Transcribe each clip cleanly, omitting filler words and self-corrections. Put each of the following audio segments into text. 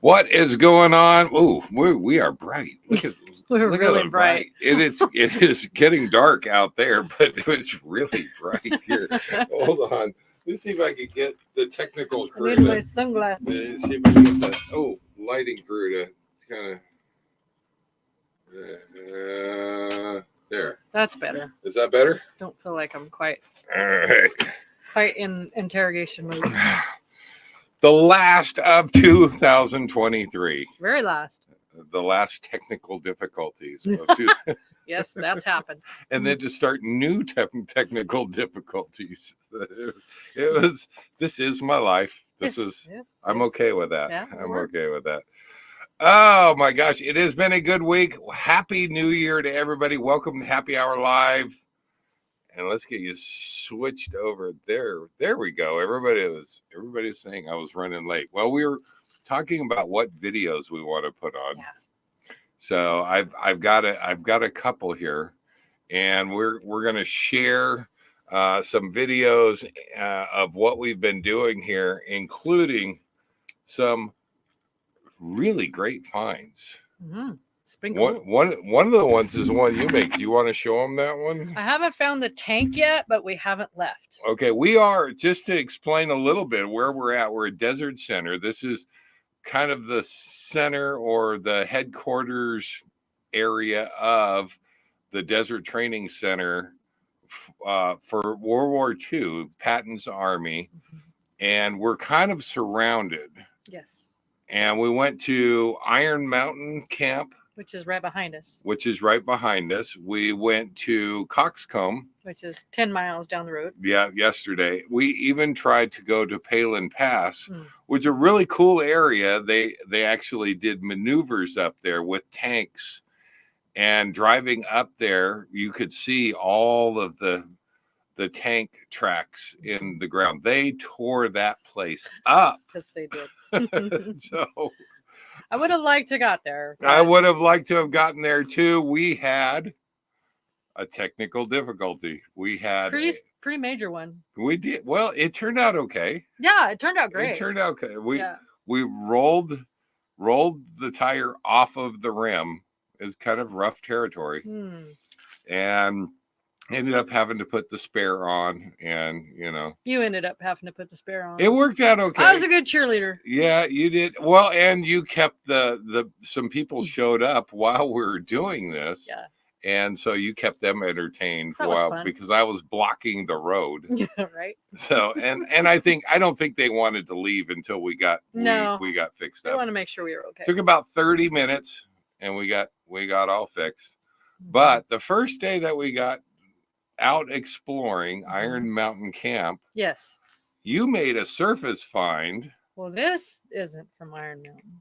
What is going on? Ooh, we are bright. We're look really at bright. It is getting dark out there, but it's really bright here. Hold on. Let's see if I can get the technical I crew. need my sunglasses. See if I can get the lighting crew to kind of there. That's better. Is that better? Don't feel like I'm quite All right. in interrogation mode. The last of 2023. Very last. The last technical difficulties of Yes, that's happened. and then to start new technical difficulties. It was. This is my life. I'm okay with that. Yeah, I'm okay with that. Oh my gosh, it has been a good week. Happy New Year to everybody. Welcome to Happy Hour Live. And let's get you switched over there. There we go. Everybody's saying I was running late. Well, we were talking about what videos we want to put on. Yeah. So I've got a couple here, and we're going to share some videos of what we've been doing here, including some really great finds. Mm-hmm. It's been cool. One of the ones is the one you make. Do you want to show them that one? I haven't found the tank yet, but we haven't left. Okay, we are, just to explain a little bit where we're at. We're at Desert Center. This is kind of the center or the headquarters area of the Desert Training Center for World War II, Patton's Army. Mm-hmm. And we're kind of surrounded. Yes. And we went to Iron Mountain Camp, which is right behind us. We went to Coxcomb, which is 10 miles down the road. Yeah, yesterday. We even tried to go to Palin Pass, which is a really cool area. They actually did maneuvers up there with tanks, and driving up there, you could see all of the tank tracks in the ground. They tore that place up. Yes, they did. So I would have liked to got there. I would have liked to have gotten there too. We had a technical difficulty. We had pretty major one. We did. Well, it turned out okay. Yeah, it turned out great. It turned out okay. We rolled the tire off of the rim. It's kind of rough territory. And ended up having to put the spare on, and you ended up having to put the spare on. It worked out okay. I was a good cheerleader. Yeah, you did. Well, and you kept some people showed up while we were doing this. Yeah. And so you kept them entertained for a while fun. Because I was blocking the road. Yeah, right. So and I don't think they wanted to leave until we got fixed up. I want to make sure we were okay. Took about 30 minutes, and we got all fixed. But the first day that we got out exploring Iron Mountain Camp, yes, you made a surface find. Well, this isn't from Iron Mountain.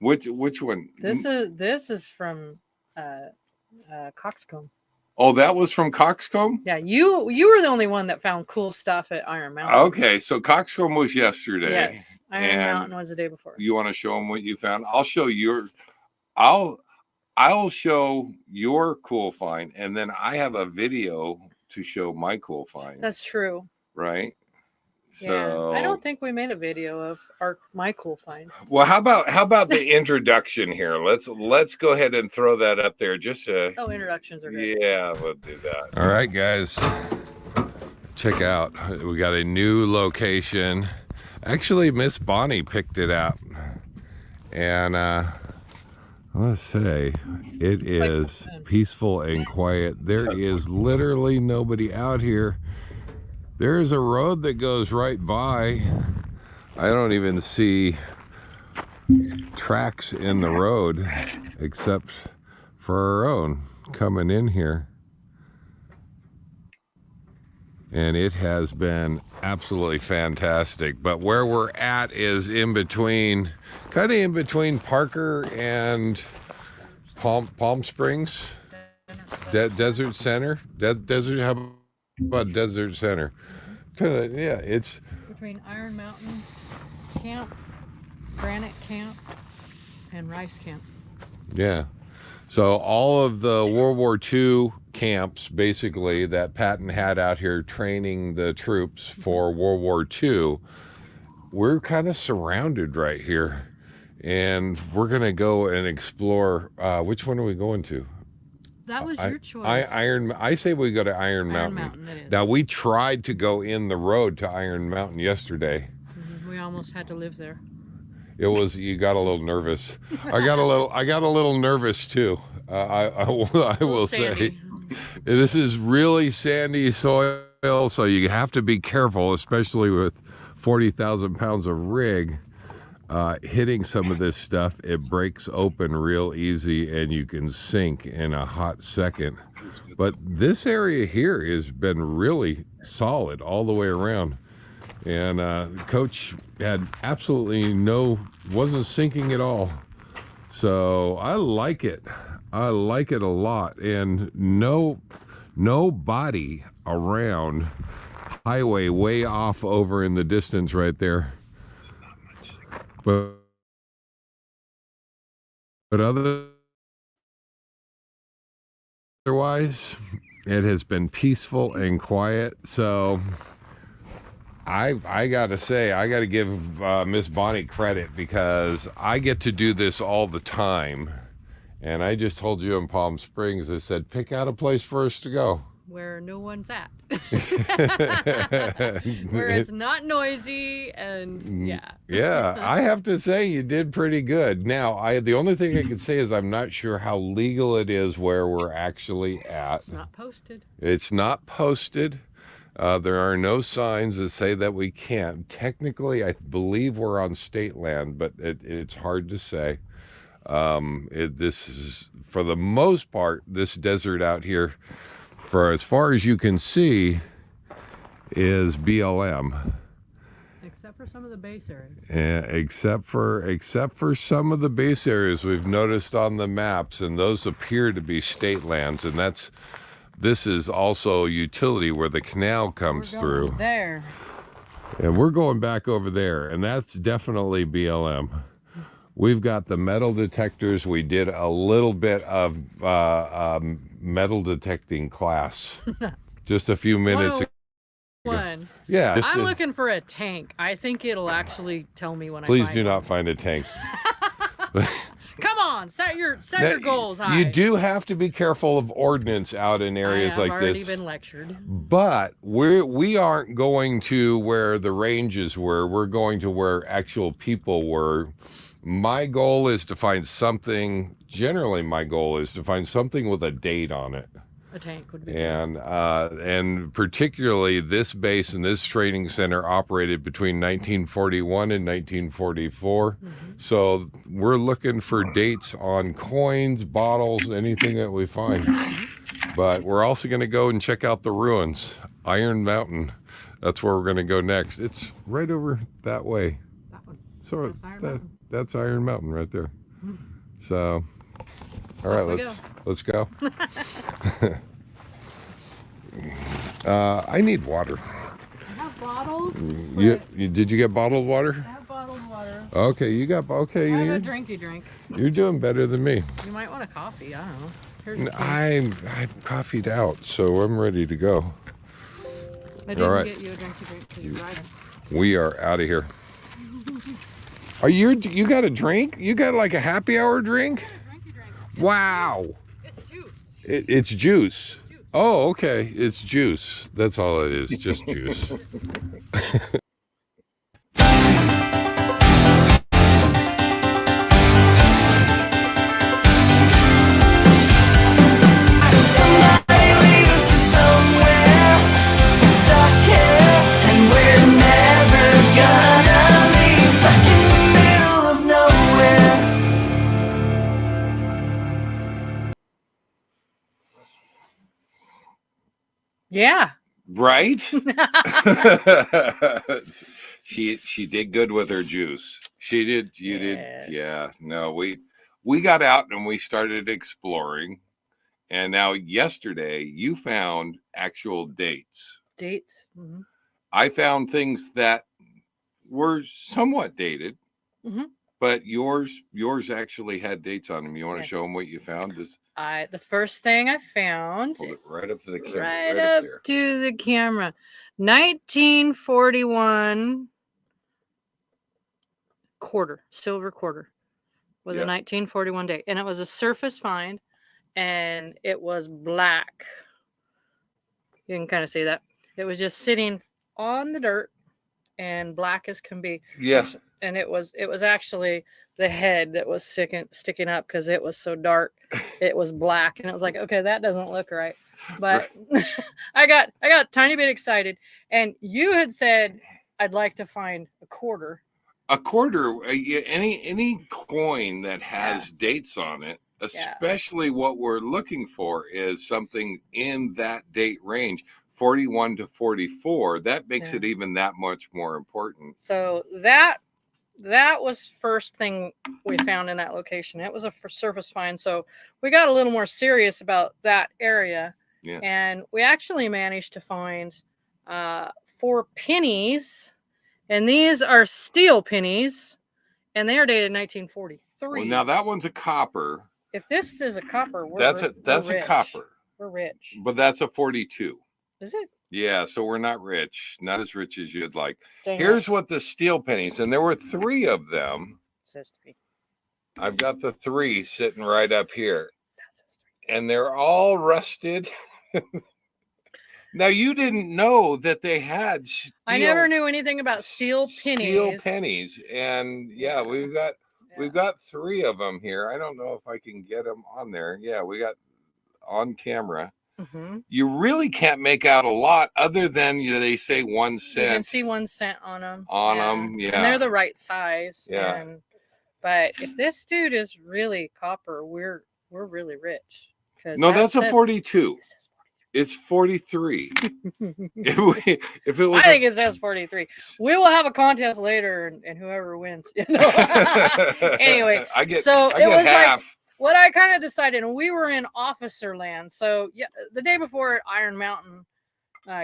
Which one? This is from Coxcomb. Oh, that was from Coxcomb? Yeah, you were the only one that found cool stuff at Iron Mountain. Okay, so Coxcomb was yesterday. Yes, Iron Mountain was the day before. You want to show them what you found? I'll show I'll show your cool find, and then I have a video to show my cool find. That's true. Right? Yeah. So I don't think we made a video of my cool find. Well, how about the introduction here? Let's go ahead and throw that up there. Just introductions are good. Yeah, we'll do that. All right, guys. Check out. We got a new location. Actually, Miss Bonnie picked it out. And let's say it is peaceful and quiet. There is literally nobody out here. There's a road that goes right by. I don't even see tracks in the road except for our own coming in here. And it has been absolutely fantastic. But where we're at is kind of in between Parker and Palm Springs, Desert Center. How about Desert Center? Yeah, it's between Iron Mountain Camp, Granite Camp, and Rice Camp. Yeah. So all of the World War II camps, basically, that Patton had out here training the troops for World War II, we're kind of surrounded right here and we're gonna go and explore. Which one are we going to? That was your choice. I say we go to Iron Mountain. Mountain, it is. Now we tried to go in the road to Iron Mountain yesterday. We almost had to live there. It was, you got a little nervous. I got a little nervous too. I will say, this is really sandy soil, so you have to be careful, especially with 40,000 pounds of rig. Hitting some of this stuff, it breaks open real easy and you can sink in a hot second. But this area here has been really solid all the way around. And Coach had absolutely wasn't sinking at all. So I like it. I like it a lot. And no body around. Highway way off over in the distance right there. But otherwise, it has been peaceful and quiet. So I gotta say, I gotta give Miss Bonnie credit, because I get to do this all the time. And I just told you in Palm Springs, I said, pick out a place for us to go. Where no one's at. Where it's not noisy and yeah. Yeah, I have to say you did pretty good. Now, the only thing I can say is I'm not sure how legal it is where we're actually at. It's not posted. It's not posted. There are no signs that say that we can't. Technically, I believe we're on state land, but it's hard to say. This is, for the most part, this desert out here, for as far as you can see, is BLM. Except for some of the base areas. Except for some of the base areas we've noticed on the maps, and those appear to be state lands, and this is also utility where the canal comes through. There. And we're going back over there, and that's definitely BLM. We've got the metal detectors. We did a little bit of metal detecting class just a few minutes ago. Yeah. I'm looking for a tank. I think it'll actually tell me when I Please do not find a tank. Come on, set your goals high. You do have to be careful of ordnance out in areas like this. I've already been lectured. But we aren't going to where the ranges were. We're going to where actual people were. My goal is to find something, generally my goal is to find something with a date on it. A tank would be and particularly this base and this training center operated between 1941 and 1944. Mm-hmm. So we're looking for dates on coins, bottles, anything that we find. But we're also going to go and check out the ruins. Iron Mountain, that's where we're going to go next. It's right over that way. That one. So that's Iron Mountain right there. Mm-hmm. So, all right, let's go. I need water. I have bottles. Did you get bottled water? I have bottled water. Okay, I have a drinky drink. You're doing better than me. You might want a coffee. I don't know. I'm coffeeed out, so I'm ready to go. I didn't get you a drinky drink till you're driving. We are out of here. You got a drink? You got like a happy hour drink? Yeah, drinky drink. Wow. It's juice. It's juice. Oh, okay. It's juice. That's all it is. Just juice. Yeah. Right? She did good with her juice. She did. You did. Yeah. No, we got out and we started exploring. And now yesterday you found actual dates. Mm-hmm. I found things that were somewhat dated. Mm-hmm. But yours actually had dates on them. You want to show them what you found? The first thing I found. Hold it right up to the camera. Right up to the camera. 1941 quarter, silver quarter. with Yeah. a 1941 date, and it was a surface find, and it was black. You can kind of see that. It was just sitting on the dirt and black as can be. Yeah. And it was actually the head that was sticking up because it was so dark. It was black, and it was like, okay, that doesn't look right. But I got a tiny bit excited, and you had said I'd like to find a quarter. A quarter, any coin that has dates on it, especially what we're looking for is something in that date range, 41 to 44. That makes it even that much more important. So that was first thing we found in that location. It was a surface find, so we got a little more serious about that area. Yeah. And we actually managed to find 4 pennies, and these are steel pennies, and they are dated 1943. Well, now that one's a copper. If this is a copper, that's a copper. We're rich. But that's a 42. Is it? Yeah, so we're not rich, not as rich as you'd like. Dang Here's what the steel pennies, and there were 3 of them. It says 3. I've got the 3 sitting right up here, and they're all rusted. Now, you didn't know that they had steel. I never knew anything about steel pennies. Steel pennies, and yeah, we've got 3 of them here. I don't know if I can get them on there. Yeah, we got on camera. Mm-hmm. You really can't make out a lot other than they say 1 cent. You can see 1 cent on them. Yeah. And they're the right size. Yeah. But if this dude is really copper, we're really rich. No, that's a 42. It's 43. if it was, I think it says 43. We will have a contest later, and whoever wins. Anyway, I get like half. what I kind of decided, and we were in officer land. So yeah, the day before at Iron Mountain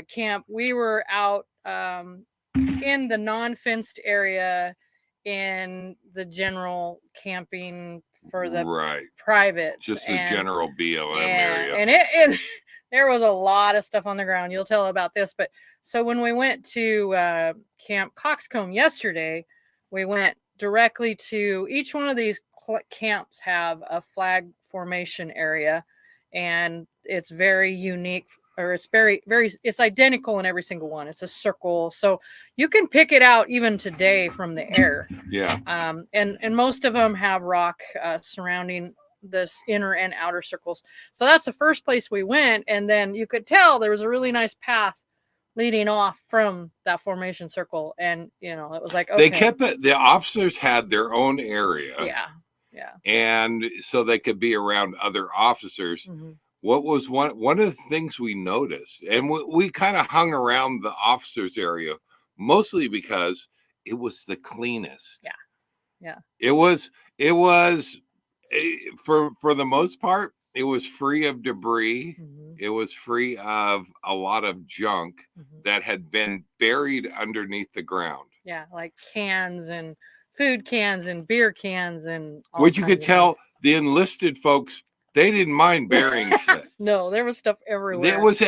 camp, we were out in the non-fenced area in the general camping for the privates. Just the general BLM area. And it there was a lot of stuff on the ground. You'll tell about this. But so when we went to Camp Coxcomb yesterday, we went directly to each one of these camps have a flag formation area, and it's very unique, or it's it's identical in every single one. It's a circle, so you can pick it out even today from the air. Yeah. And most of them have rock surrounding this inner and outer circles. So that's the first place we went, and then you could tell there was a really nice path leading off from that formation circle, and it was like, okay. They kept the officers had their own area. Yeah. And so they could be around other officers. Mm-hmm. What was one of the things we noticed, and we kind of hung around the officers area mostly because it was the cleanest. Yeah. It was for the most part, it was free of debris. Mm-hmm. It was free of a lot of junk that had been buried underneath the ground. Yeah, like cans and food cans and beer cans and all which you could tell things. The enlisted folks, they didn't mind burying shit. No, there was stuff everywhere. It was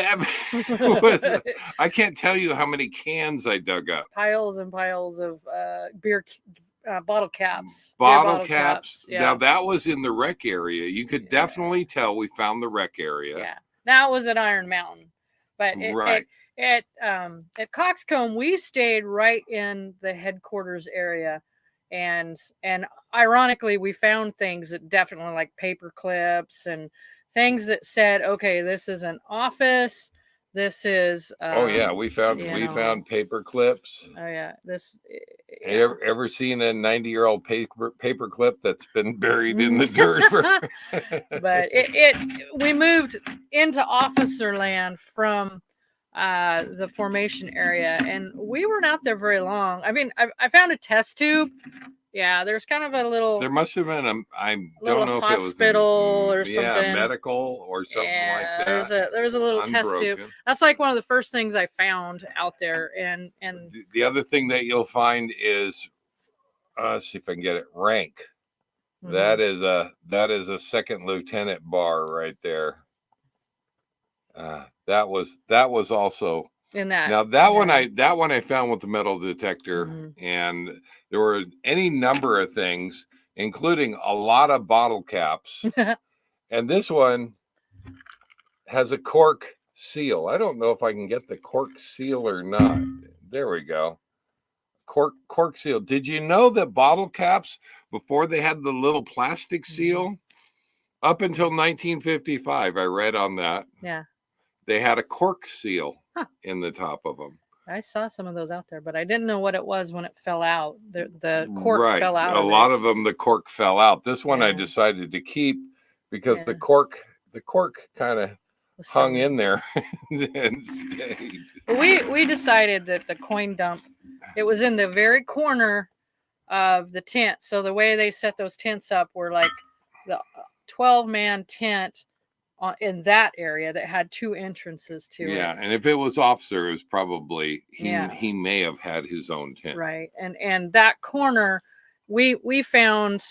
I can't tell you how many cans I dug up. Piles and piles of beer bottle caps. Bottle caps. Yeah. Now that was in the rec area. You could definitely tell we found the rec area. Yeah. That was at Iron Mountain. But at Coxcomb, we stayed right in the headquarters area. And ironically, we found things that definitely, like paper clips and things that said, okay, this is an office. This is we found paper clips. Oh yeah, Ever seen a 90-year-old paper clip that's been buried in the dirt? But we moved into officer land from the formation area, and we weren't out there very long. I mean, I found a test tube. Yeah, there's kind of a little. There must have been I don't know if it was hospital or something. Yeah, medical or something like that. There was a little test tube. That's like one of the first things I found out there. And the other thing that you'll find is, let's see if I can get it. Rank. Mm-hmm. That is a second lieutenant bar right there. That was also. In that. Now that one I found with the metal detector, and there were any number of things. including a lot of bottle caps. And this one has a cork seal. I don't know if I can get the cork seal or not. There we go. Cork seal. Did you know that bottle caps, before they had the little plastic seal, up until 1955, I read on that. Yeah. They had a cork seal in the top of them. I saw some of those out there, but I didn't know what it was when it fell out. The cork fell out. A lot of them, the cork fell out. This one I decided to keep because the cork kind of hung in there and stayed. We decided that the coin dump, it was in the very corner of the tent. So the way they set those tents up were like the 12-man tent in that area that had 2 entrances to it. Yeah, and if it was officer, it was probably he may have had his own tent. Right, and that corner, we found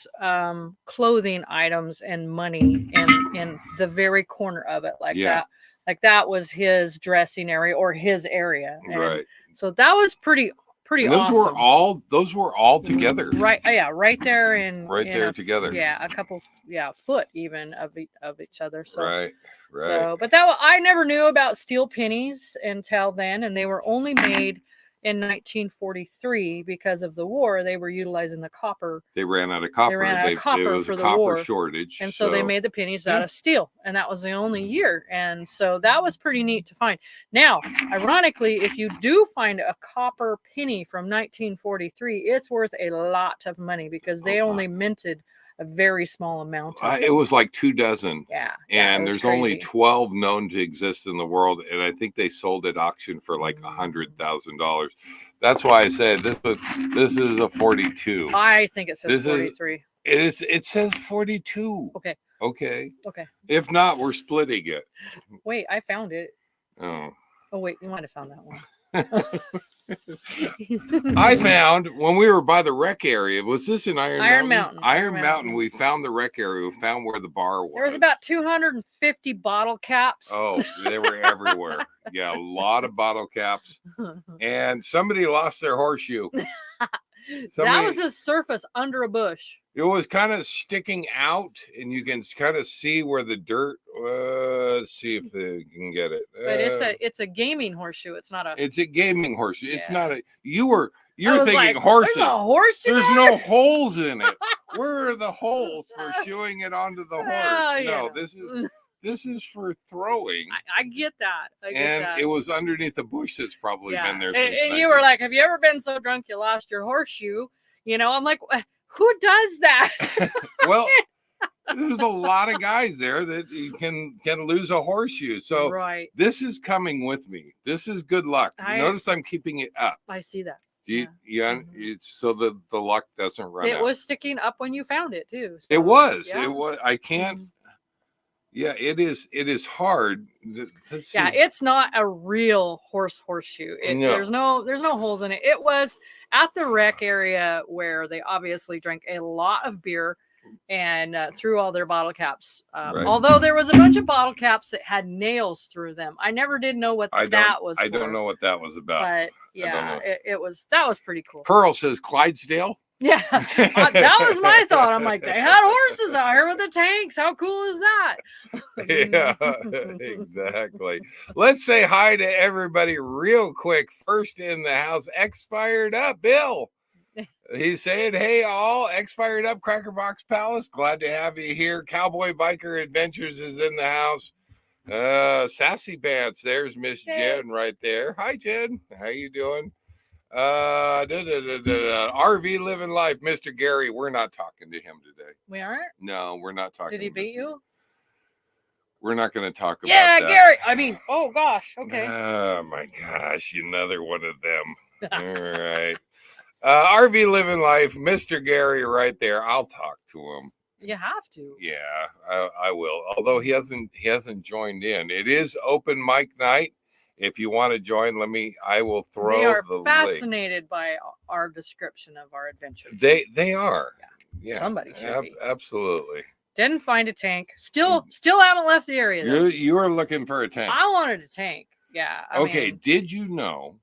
clothing items and money in the very corner of it, that. Like that was his dressing area or his area. And right. So that was pretty awesome. Those were all together. Right. Yeah. Right there in together. Yeah. A couple. Yeah. Foot even of each other. So, right. So, but I never knew about steel pennies until then. And they were only made in 1943 because of the war. They were utilizing the copper. They ran out of copper. It was for a the copper war shortage. And so they made the pennies out of steel. And that was the only year. And so that was pretty neat to find. Now, ironically, if you do find a copper penny from 1943, it's worth a lot of money because they only minted a very small amount. It was like 2 dozen. Yeah. And there's only 12 known to exist in the world. And I think they sold at auction for like $100,000. That's why I said this is a 42. I think it says 43. It says 42. Okay. If not, we're splitting it. Wait, I found it. Oh, wait, you might have found that one. I found when we were by the rec area. Was this in Iron Mountain? Iron Mountain. We found the rec area. We found where the bar was. There was about 250 bottle caps. Oh, they were everywhere. Yeah, a lot of bottle caps. And somebody lost their horseshoe. That was a surface under a bush. It was kind of sticking out, and you can kind of see where the dirt. Let's see if they can get it. But it's a gaming horseshoe. It's not a. It's a gaming horseshoe. Yeah. It's not a. You're thinking like, horses. There's a horseshoe. There's no holes in it. Where are the holes for shoeing it onto the horse? No, this is for throwing. I get that. It was underneath the bush that's probably been there since. And you were like, have you ever been so drunk you lost your horseshoe? You know, I'm like, who does that? Well, there's a lot of guys there that you can lose a horseshoe. So this is coming with me. This is good luck. Notice I'm keeping it up. I see that. It's so the luck doesn't run out. It was sticking up when you found it too. So, it was. I can't. Yeah, it is hard to see. Yeah, it's not a real horseshoe. There's no holes in it. It was at the rec area where they obviously drank a lot of beer and threw all their bottle caps. Although there was a bunch of bottle caps that had nails through them. I never did know what that was. I don't know what that was about. But yeah, that was pretty cool. Pearl says Clydesdale. Yeah, that was my thought. I'm like, they had horses out here with the tanks. How cool is that? Yeah, exactly. Let's say hi to everybody real quick. First in the house, X Fired Up, Bill. He's saying, hey, all, X Fired Up, Cracker Box Palace. Glad to have you here. Cowboy Biker Adventures is in the house. Sassy Pants, there's Miss Jen right there. Hi, Jen. How you doing? RV Living Life, Mr. Gary. We're not talking to him today. We aren't? No, we're not talking. Did he beat you? We're not going to talk about that. Yeah, Gary. I mean, oh gosh. Okay. Oh my gosh, another one of them. All right. RV Living Life, Mr. Gary, right there. I'll talk to him. You have to. Yeah, I will. Although he hasn't joined in. It is open mic night. If you want to join, I will throw the link. They are fascinated by our description of our adventure. They are. Yeah. Somebody should be. Absolutely. Didn't find a tank. Still haven't left the area. You are looking for a tank. I wanted a tank. Yeah. I mean, did you know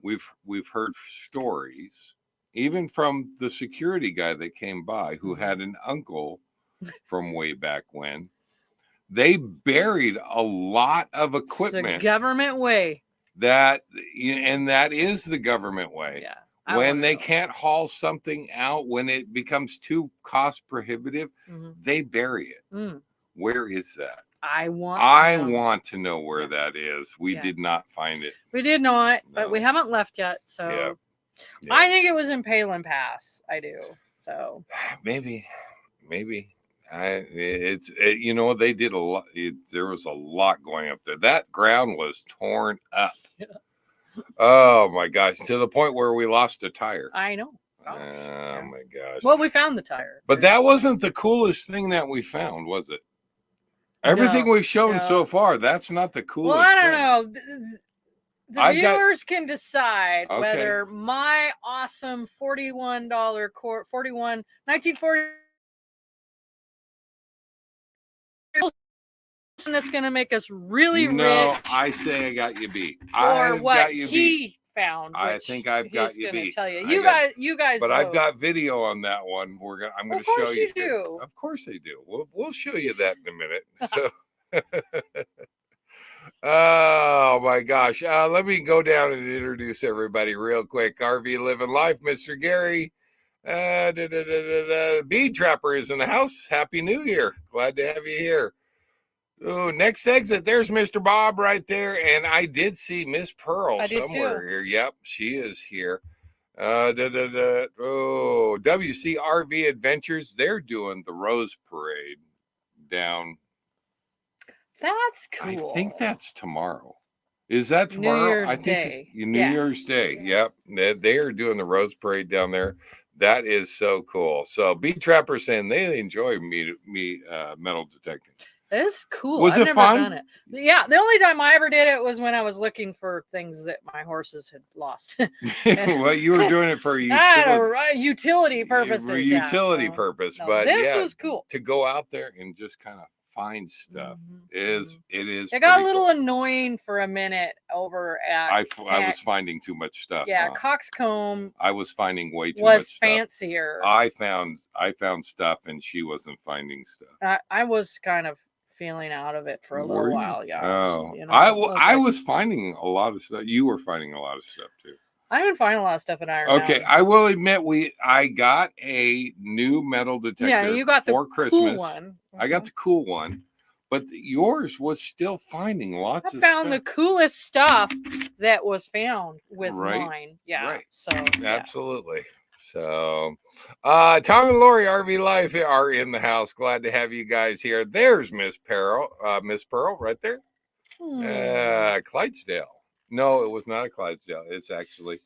we've heard stories even from the security guy that came by, who had an uncle from way back when. They buried a lot of It's the equipment government way. and that is the government way. Yeah. I When wanna they know. can't haul something out, when it becomes too cost prohibitive, they bury it. Where is that? I want to know where that is. We did not find it. We did not, but we No. haven't left yet. So Yeah. I think it was in Palin Pass. I do. So Maybe. You know, they did a lot. There was a lot going up there. That ground was torn up. Yeah. Oh my gosh, to the point where we lost a tire. I know. Oh my gosh. Well, we found the tire. But that wasn't the coolest thing that we found, was it? Everything we've shown so far, that's not the coolest. Well, I don't know. The viewers can decide whether my awesome $41 1940 that's going to make us really rich. No, I say I got you beat. Or what he found. I think I've got you beat. Tell you. You guys. But I've got video on that one. I'm going to show you. Of course you do. Of course I do. We'll show you that in a minute. So. Oh my gosh. Let me go down and introduce everybody real quick. RV Living Life, Mr. Gary. Bead Trapper is in the house. Happy New Year. Glad to have you here. Oh, next exit. There's Mr. Bob right there. And I did see Miss Pearl somewhere here. Yep, she is here. WCRV Adventures. They're doing the Rose Parade down. That's cool. I think that's tomorrow. Is that tomorrow? New Year's I think Day. New Year's Day. Yep. They are doing the Rose Parade down there. That is so cool. So Bead Trapper saying they enjoy me metal detecting. It's cool. Was it fun? Done it. Yeah, the only time I ever did it was when I was looking for things that my horses had lost. Well, you were doing it for utility purposes. Utility purpose, but this was cool to go out there and just kind of find stuff. It got a little annoying for a minute over at I was finding too much stuff. Coxcomb I was finding way too much stuff. Fancier. I found stuff and she wasn't finding stuff. I was kind of feeling out of it for a little while. I was finding a lot of stuff. You were finding a lot of stuff too. I didn't find a lot of stuff in Iron Okay, Mountain. I will admit I got a new metal detector. Yeah, you got the Christmas. Cool one. I got the cool one, but yours was still finding lots of stuff. I found the coolest stuff that was found with mine. Yeah. Right. So absolutely. So Tom and Lori RV Life are in the house. Glad to have you guys here. There's Miss Pearl right there. Clydesdale. No, it was not a Clydesdale. It's actually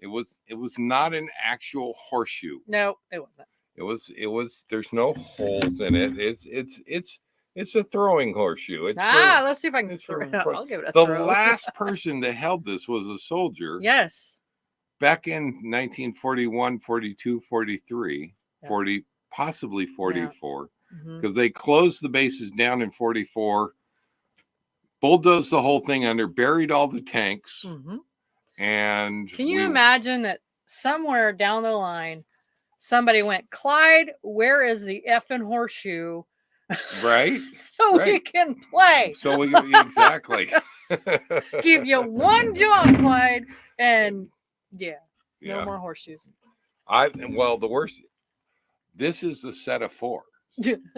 it was not an actual horseshoe. No, it wasn't. It was there's no holes in it. It's a throwing horseshoe. Let's see if I can throw it. I'll give it a throw. The last person that held this was a soldier. Yes. Back in 1941, 42, 43, 40, possibly 44, because they closed the bases down in 44, bulldozed the whole thing under, buried all the tanks, and can you imagine that somewhere down the line, somebody went, Clyde, where is the effing horseshoe? Right. We can play. So we exactly give you one job, Clyde, and no more horseshoes. The worst. This is the set of 4.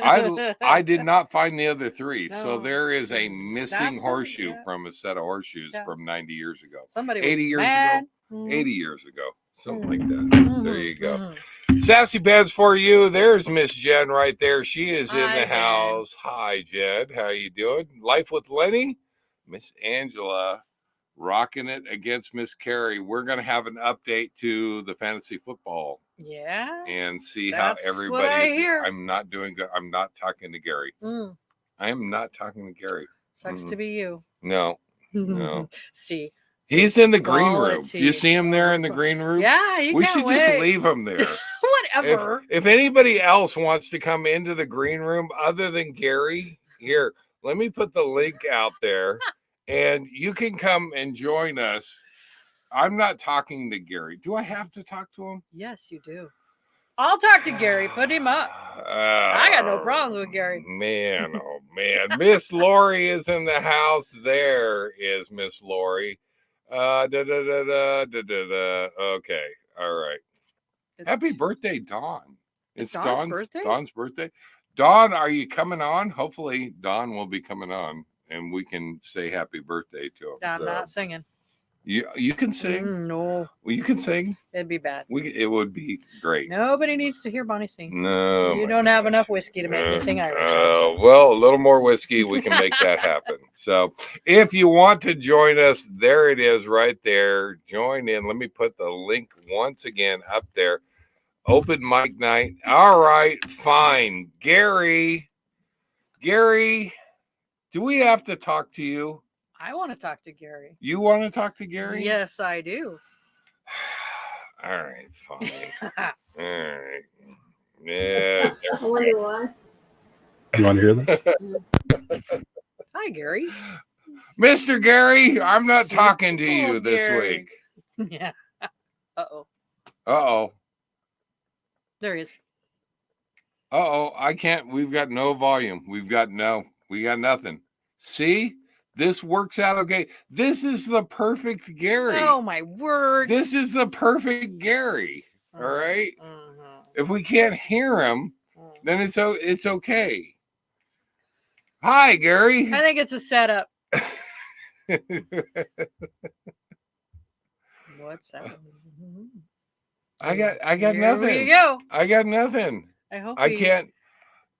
I did not find the other 3, so there is a missing horseshoe from a set of horseshoes from 90 years ago. Somebody 80 years mad. ago. 80 years ago, something like that. There you go. Sassy Beds for you. There's Miss Jen right there. She is in the house. Hi, Jen. How you doing? Life with Lenny. Miss Angela rocking it against Miss Carrie. We're going to have an update to the fantasy football. Yeah. And see how everybody is doing. I'm not doing good. I'm not talking to Gary. I am not talking to Gary. Sucks to be you. No. No. See. He's in the green room. Do you see him there in the green room? Yeah, we should just leave him there. Whatever. If anybody else wants to come into the green room other than Gary, here, let me put the link out there and you can come and join us. I'm not talking to Gary. Do I have to talk to him? Yes, you do. I'll talk to Gary. Put him up. I got no problems with Gary. Man, oh man. Miss Lori is in the house. There is Miss Lori. Okay. All right. Happy birthday, Dawn. It's Dawn's birthday? Dawn's birthday. Dawn, are you coming on? Hopefully Dawn will be coming on and we can say happy birthday to him. I'm not singing. You can sing. No. Well, you can sing. It'd be bad. It would be great. Nobody needs to hear Bonnie sing. No. You don't have enough whiskey to make me sing Irish. Well, a little more whiskey, we can make that happen. So if you want to join us, there it is right there. Join in. Let me put the link once again up there. Open mic night. All right, fine. Gary, do we have to talk to you? I want to talk to Gary. You want to talk to Gary? Yes, I do. All right, fine. All right. Yeah. I wonder why. You want to hear this? Hi, Gary. Mr. Gary, I'm not talking to you this Gary. week. Yeah. Uh-oh. Uh-oh. There he is. Uh-oh. I can't. We've got no volume. We got nothing. See? This works out okay. This is the perfect Gary. Oh, my word. This is the perfect Gary. All right? Mhm. If we can't hear him, then it's okay. Hi, Gary. I think it's a setup. What's that? I got Here nothing. we go. I got nothing. I hope I can't.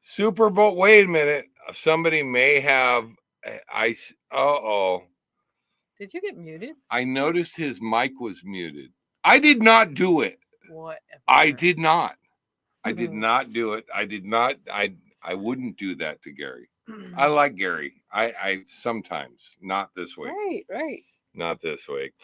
Super Bowl. Wait a minute. Somebody may have. Uh-oh. Did you get muted? I noticed his mic was muted. I did not do it. What? I did not. I did not do it. I did not. I wouldn't do that to Gary. I like Gary. I sometimes, not this week. Right. Not this week.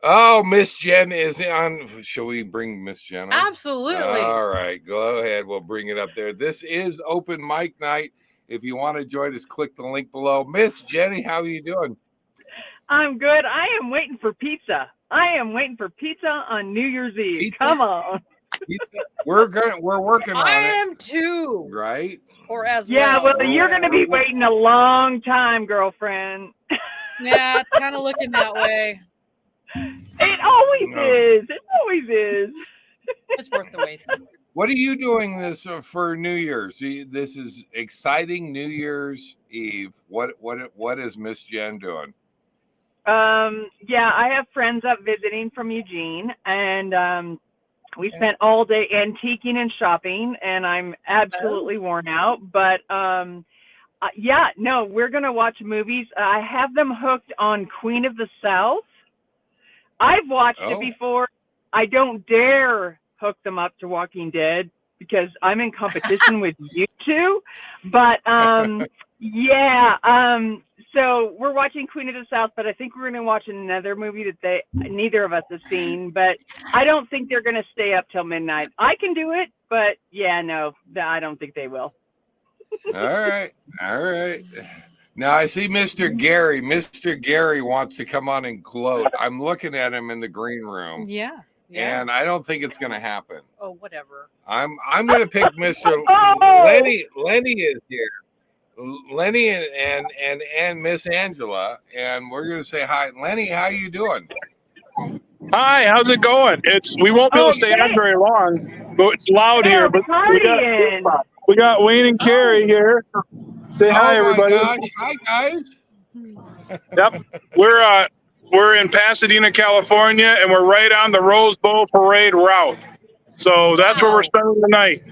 Oh, Miss Jen is on. Shall we bring Miss Jen on? Absolutely. All right, go ahead. We'll bring it up there. This is open mic night. If you want to join us, click the link below. Miss Jenny, how are you doing? I'm good. I am waiting for pizza. I am waiting for pizza on New Year's Eve. Pizza? Come on. We're working on I it. am too. Right? Or as Yeah, well. well, you're going to be waiting a long time, girlfriend. Yeah, it's kind of looking that way. It always is. It always is. It's worth the wait. What are you doing this for New Year's? This is exciting New Year's Eve. What is Miss Jen doing? Yeah, I have friends up visiting from Eugene, and we spent all day antiquing and shopping, and I'm absolutely worn out. But yeah, no, we're gonna watch movies. I have them hooked on Queen of the South. I've watched it before. I don't dare hook them up to Walking Dead because I'm in competition with you two. But yeah, so we're watching Queen of the South, but I think we're going to watch another movie that neither of us have seen. But I don't think they're going to stay up till midnight. I can do it, but yeah, no, I don't think they will. All right. Now I see Mr. Gary. Mr. Gary wants to come on and gloat. I'm looking at him in the green room. Yeah. And I don't think it's going to happen. Oh, whatever. I'm going to pick Mr. Lenny is here. Lenny and Miss Angela, and we're going to say hi. Lenny, how you doing? Hi, how's it going? We won't be able to stay on very long, but it's loud here. But we got Wayne and Carrie here. Say hi, everybody. Gosh. Hi, guys. Yep, we're in Pasadena, California, and we're right on the Rose Bowl Parade route. So that's where we're spending the night.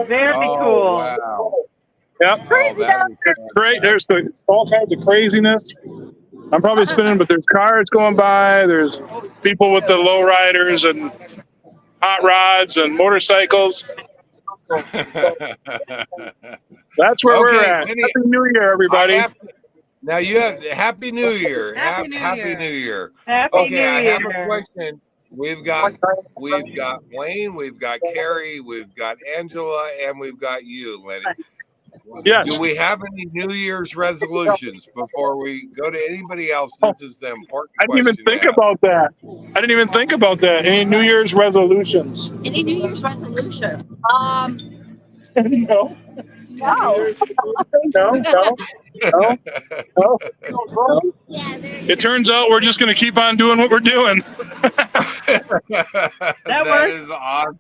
Very cool. Wow. Yep. Great. There's all kinds of craziness. I'm probably spinning, but there's cars going by. There's people with the lowriders and hot rods and motorcycles. That's where we're at. Happy New Year, everybody. Now you have Happy New Year. Happy New Year. Okay, I have a question. We've got Wayne, we've got Carrie, we've got Angela, and we've got you, Lenny. Yes. Do we have any New Year's resolutions before we go to anybody else? This is the important I didn't even question think to ask. about that. I didn't even think about that. Any New Year's resolutions? Any New Year's resolution? No. No. No. It turns out we're just going to keep on doing what we're doing. That works. is awesome.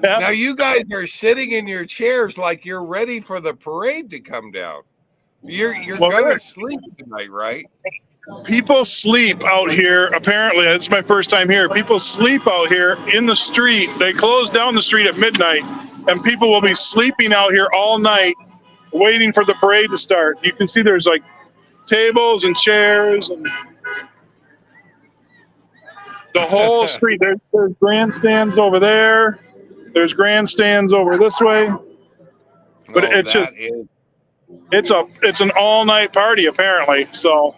Yeah. Now you guys are sitting in your chairs like you're ready for the parade to come down. You're Well, gonna good. sleep tonight, right? People sleep out here. Apparently, it's my first time here. People sleep out here in the street. They close down the street at midnight, and people will be sleeping out here all night, waiting for the parade to start. You can see there's like tables and chairs and the whole street. There's grandstands over there. There's grandstands over this way. But Oh, it's just that is- it's an all night party apparently. So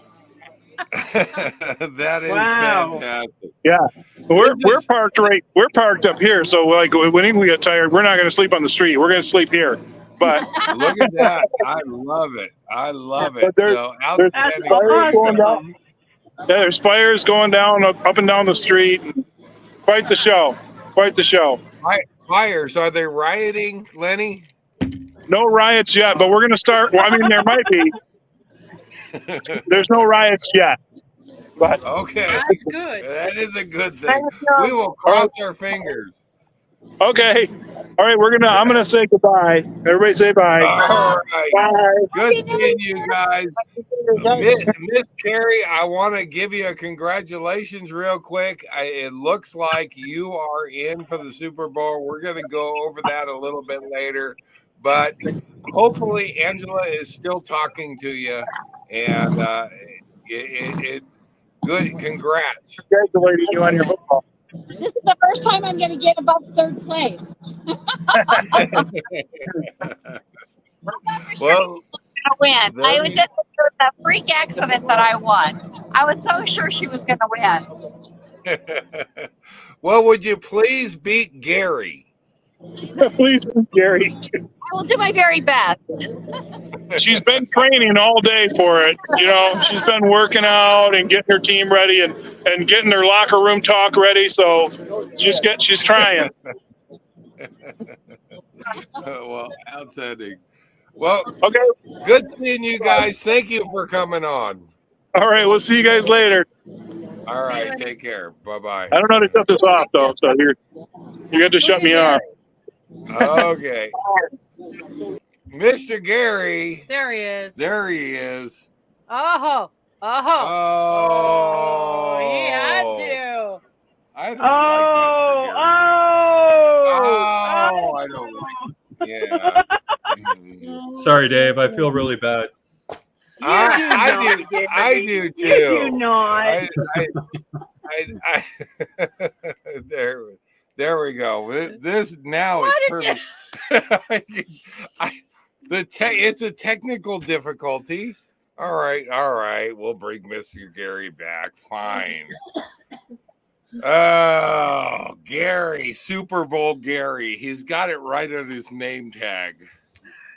that is Wow. fantastic. we're parked up here. So like when we get tired, we're not going to sleep on the street. We're going to sleep here. But Look at that. I love it. I love it. But there's- So there's That's outstanding. fires going awesome. down. Yeah, there's fires going down up and down the street. Quite the show. Quite the show. Fires, are they rioting, Lenny? No riots yet, but we're going to start. Well, I mean, there might be. There's no riots yet. But Okay. That's good. That is a good thing. We will cross our fingers. okay. All right, I'm going to say goodbye. Everybody say bye. All right. Bye. Good seeing you guys. Miss Carrie, I want to give you a congratulations real quick. It looks like you are in for the Super Bowl. We're going to go over that a little bit later, but hopefully Angela is still talking to you, and it's good. Congrats. Congratulating you on your football. This is the first time I'm going to get above third place. Well, To win. I was Very- just it was a freak accident that I won. I was so sure she was going to win. well, would you please beat Gary? Please, Gary. I will do my very best. She's been training all day for it. You know, she's been working out and getting her team ready and getting her locker room talk ready. So she's trying. Well, outstanding. Well, Okay. good seeing you guys. Thank you for coming on. All right. We'll see you guys later. All right, take care. Bye-bye. I don't know how to shut this off though, so you got to shut me off. Okay. Mr. Gary. There he is. There he is. Oh, Oh. he had to. I don't Oh, like Mr. Gary. oh, I don't like. Yeah. Sorry, Dave. I feel really bad. I do You too. do not. There we go. This now is perfect. It's a technical difficulty. All right. We'll bring Mr. Gary back. Fine. Oh, Gary, Super Bowl Gary. He's got it right on his name tag.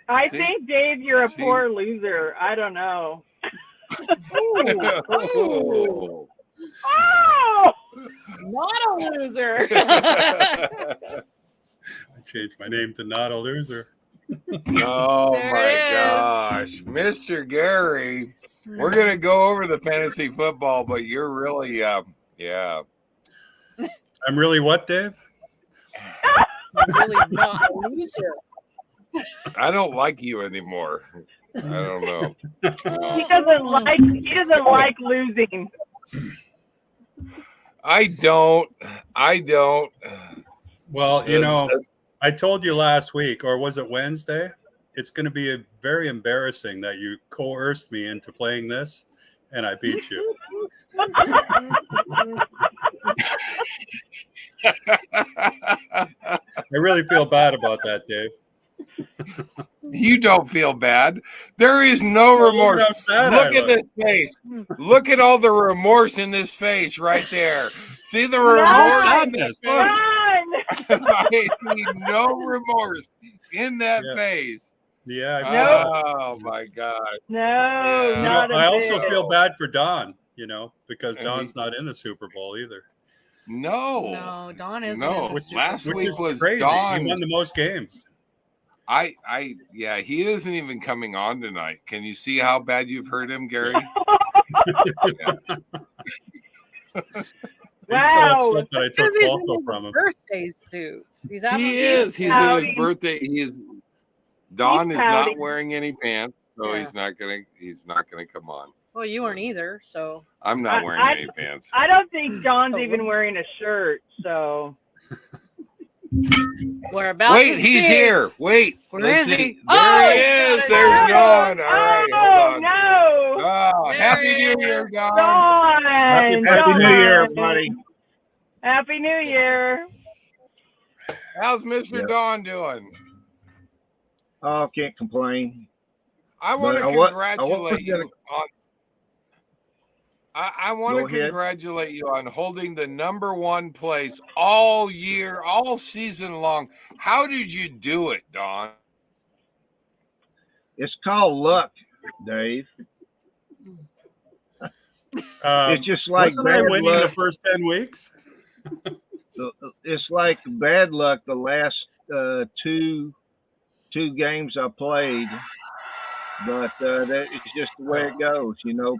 I See? think, Dave, you're a See? poor loser. I don't know. Oh. Oh! Not a loser. I changed my name to Not a Loser. Oh There my it is. gosh, Mr. Gary, we're gonna go over the fantasy football, but you're really, yeah. I'm really what, Dave? Really not a loser. I don't like you anymore. I don't know. He doesn't like losing. I don't. Well, you know, I told you last week, or was it Wednesday? It's going to be very embarrassing that you coerced me into playing this, and I beat you. I really feel bad about that, Dave. You don't feel bad. There is no remorse. How sad Look I at this face. Look at all the remorse in this face right there. See the remorse in this face? Run! I see no remorse in that Yeah. face. Yeah. Oh my God. No, Yeah. not a I also bit. feel bad for Don, because And Don's not in the Super Bowl either. No. No, Don isn't. No. in the Super Last Bowl. week is was crazy. Don. He won the most games. Yeah, he isn't even coming on tonight. Can you see how bad you've hurt him, Gary? He's Wow. still upset that I took Because he's in Falco his from him. birthday suits. He's having He is. He's in pouting. his birthday. Don He's is not pouting. wearing any pants, so Yeah. he's not gonna come on. Well, you weren't either, so I'm not wearing any pants. I don't think Don's Oh, even wearing a shirt. So we're about Wait, to he's see. here. Wait. Where let's is he? see. There Oh, he he's is. got it. There's Oh, Don. All right, hold on. no. Oh, There Happy he New Year, is. Don. Dawn. Happy New Year, everybody. Happy New Year. How's Mr. Yeah. Don doing? Oh, can't complain. I want to But I wa- congratulate you on. I want to Go ahead. congratulate you on holding the #1 place all year, all season long. How did you do it, Don? It's called luck, Dave. It's just like Wasn't I bad winning the luck. first 10 weeks? It's like bad luck. The last two games I played, but that is just the way it goes.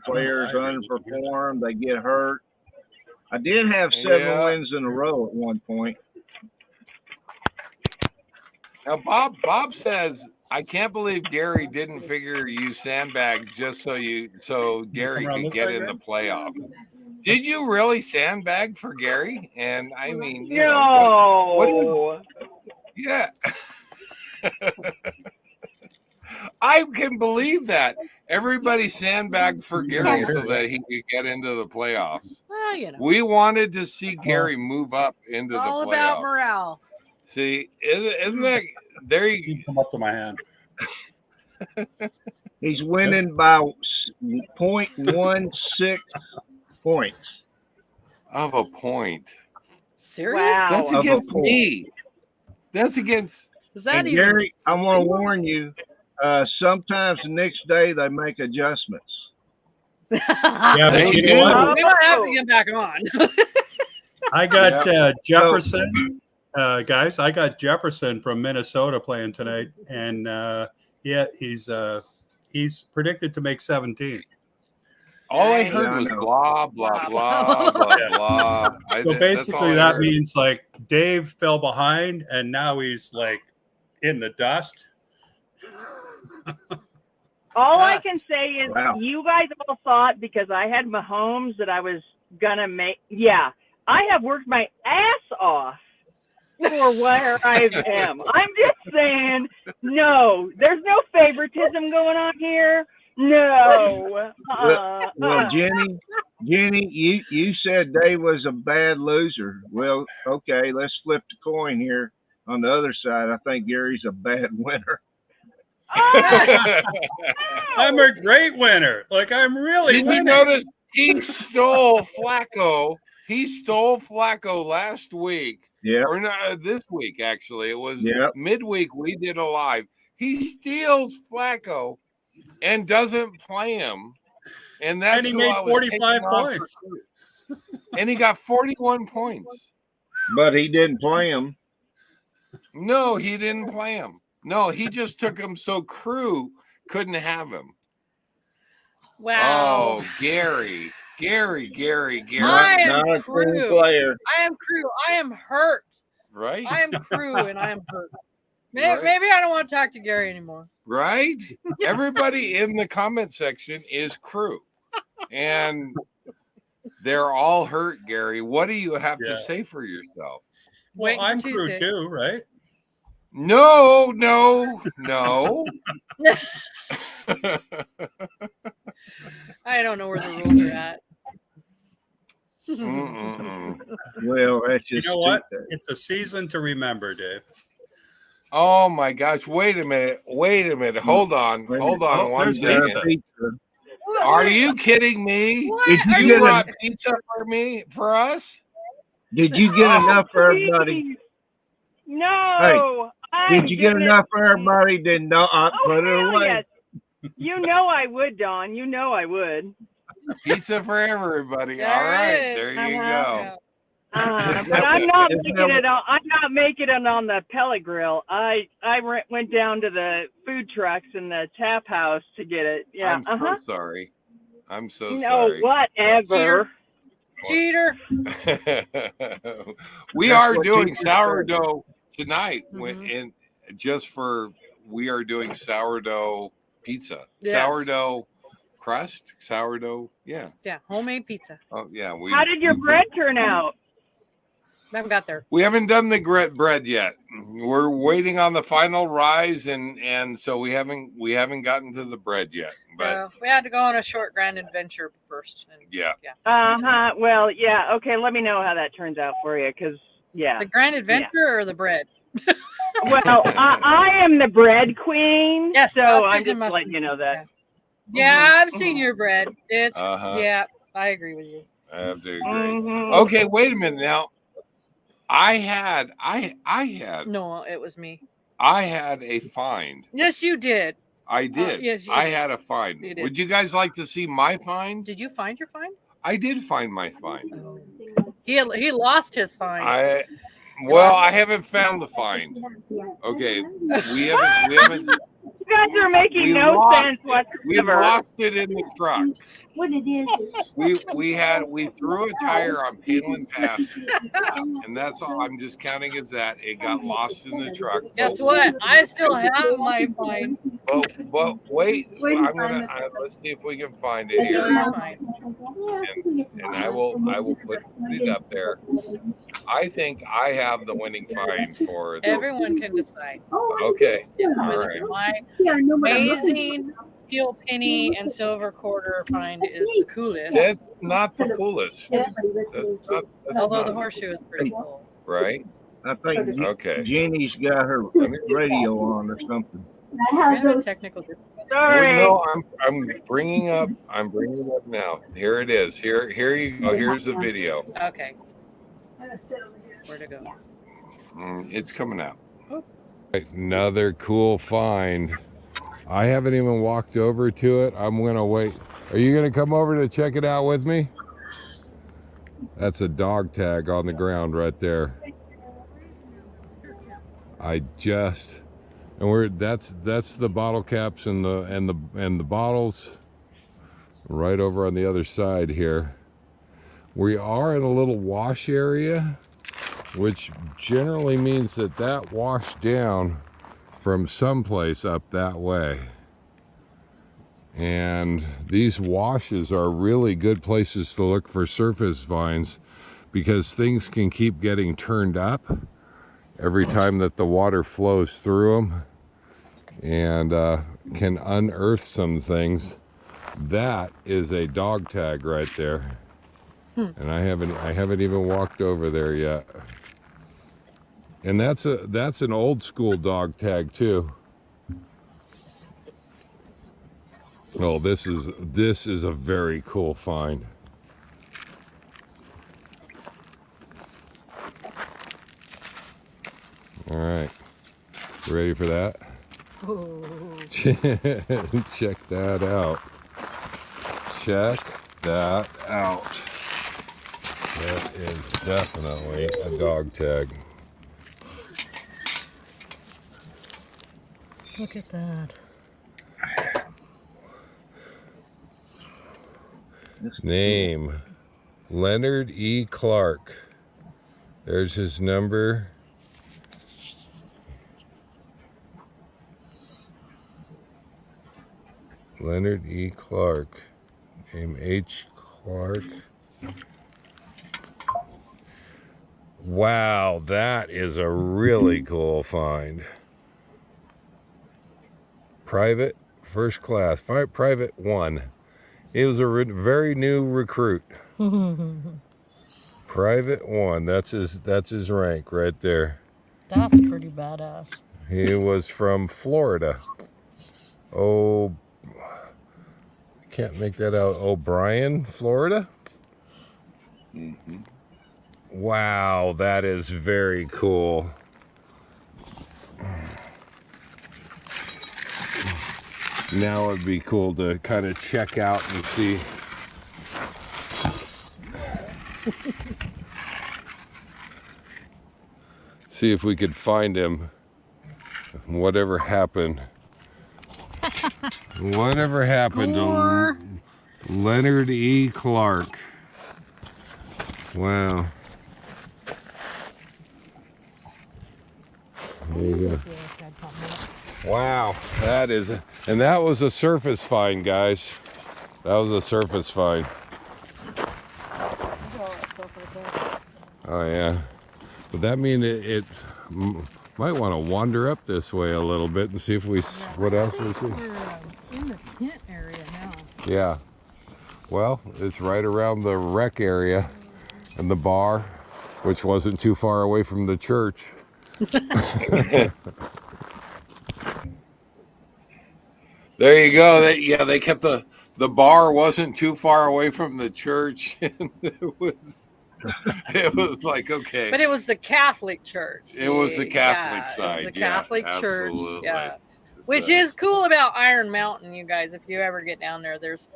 Players underperform, they get hurt. I did have 7 wins in a row at one point. Now, Bob says, I can't believe Gary didn't figure you sandbag just so Gary around could this get way, in Greg? the playoff. Did you really sandbag for Gary? And I mean, No. what yeah. I can believe that. Everybody sandbagged for Gary so that he could get into the playoffs. Well, We wanted to see Gary move up into all the playoffs. about morale. See, isn't that there? You Come up to my hand. He's winning by 0.16 points. of a point. Serious? Wow. That's Of a against point. me. That's against. Is that And even? Gary, I want to warn you. Sometimes the next day they make adjustments. Yeah, They but you do. know what? We might have to get back on. I got Jefferson, guys. I got Jefferson from Minnesota playing tonight, and he's predicted to make 17. All I Nice. heard Yeah, I was know. blah blah blah blah Yeah. blah. So basically, that means like Dave fell behind, and now he's like in the dust. All I Dust. can say is Wow. you guys all thought because I had Mahomes that I was gonna make. Yeah, I have worked my ass off for where I am. I'm just saying, no, there's no favoritism going on here. No. Well, Jenny, you said Dave was a bad loser. Well, okay, let's flip the coin here. On the other side, I think Gary's a bad winner. I'm a great winner. Like I'm really Did you winning. notice he stole Flacco? He stole Flacco last week, Yeah, or not this week actually. It was Yep. midweek. We did a live. He steals Flacco and doesn't play him, and that's And he who made I was 45 taking off points. for. And he got 41 points. but he didn't play him. No, he didn't play him. No, he just took him so Crew couldn't have him. Wow. Oh, Gary. I am Not a Crew. team player. I am Crew. I am hurt. Right? I am Crew and I am hurt. Right. Maybe I don't want to talk to Gary anymore. Right? Everybody in the comment section is Crew. And they're all hurt, Gary. What do you have Yeah. to say for yourself? Wait Well, I'm for Crew Tuesday. too, right? No. I don't know where the rules are at. Mm-mm-mm. Well, that's You just know what? It's a season to remember, Dave. Oh my gosh. Wait a minute. Hold on Oh, one there's second. Lisa. pizza. Are you kidding me? What? Did Are you You get brought pizza for us? Did you get enough for everybody? Please. No, Did you get enough for everybody? Did not put it hell away? yes. You know I would, Don. You know I would. Pizza for everybody. There All it right, is. there you Yeah. go. But I'm not making it on the pellet grill. I went down to the food trucks and the tap house to get it. Yeah. I'm so sorry. I'm so No, sorry. whatever. Cheater. We That's are what doing teachers say. sourdough tonight. Mhm. And we are doing sourdough pizza. Yes. Sourdough crust, sourdough. Yeah. Yeah, homemade pizza. Oh yeah. How did your bread turn out? Haven't got there. We haven't done the bread yet. We're waiting on the final rise, and so we haven't gotten to the bread yet. But We had to go on a short grand adventure first. And yeah. Well, yeah. Okay. Let me know how that turns out for you, because yeah. The grand adventure or the bread? Well, I am the bread queen. Yes, So sausage I'm and just mushroom. letting you know that. Yeah, I've seen your bread. It's Uh-huh. yeah, I agree with you. I have to agree. Mhm. Okay, wait a minute now. I had No, it was me. a find. Yes, you did. I did. yes, you I did. had a find. You did. Would you guys like to see my find? Did you find your find? I did find my find. He lost his find. I haven't found the find. Okay, we haven't. You guys are making We no lost sense We whatsoever. lost it in the truck. What it is. We threw a tire on Palin Pass, and that's all. I'm just counting as that. It got lost in the truck. Guess what? I still have my find. But wait, Where do you find let's see if we can find it Still here, your find. and I will put it up there. I think I have the winning find for the. Everyone can decide. Okay, all Whether right. my Yeah, I know what I'm looking amazing steel penny and silver quarter find is the coolest. That's not the coolest. for. Everybody listening That's not, that's Although not the horseshoe is pretty cool. right. I think Okay. Jeannie's got her radio on or something. I We have have a those. technical difficulty. Sorry. No, I'm bringing up now. Here it is. Here you go. Here's the video. Okay. Where to go? It's coming out. Another cool find. I haven't even walked over to it. I'm gonna wait. Are you gonna come over to check it out with me? That's a dog tag on the ground right there. That's the bottle caps and the bottles right over on the other side here. We are in a little wash area, which generally means that washed down from someplace up that way. And these washes are really good places to look for surface vines, because things can keep getting turned up every time that the water flows through them, and can unearth some things. That is a dog tag right there. And I haven't even walked over there yet. And that's an old school dog tag too. Oh, this is a very cool find. All right, you ready for that? Ooh. Check that out. Check that out. That is definitely a dog tag. Look at that. Name, Leonard E. Clark. There's his number. Leonard E. Clark. Name H. Clark. Wow, that is a really cool find. Private, first class, private 1. He was a very new recruit. Private 1, that's his rank right there. That's pretty badass. He was from Florida. Oh, can't make that out. O'Brien, Florida. Mm-hmm. Wow, that is very cool. now it'd be cool to kind of check out and see. See if we could find him. Whatever happened. Whatever happened More. to Leonard E. Clark? Wow. There you go. Wow, that is, and that was a surface find, guys. That was a surface find. Oh yeah. Would that mean it might want to wander up this way a little bit and see if we, what else we see? We're in the tent area now. Yeah. Well, it's right around the rec area and the bar, which wasn't too far away from the church. There you go. They kept the bar wasn't too far away from the church, and it was like, okay. But it was the Catholic church. It was the Catholic It was side. the Catholic church. Absolutely. Yeah. Which is cool about Iron Mountain, you guys. If you ever get down there, there's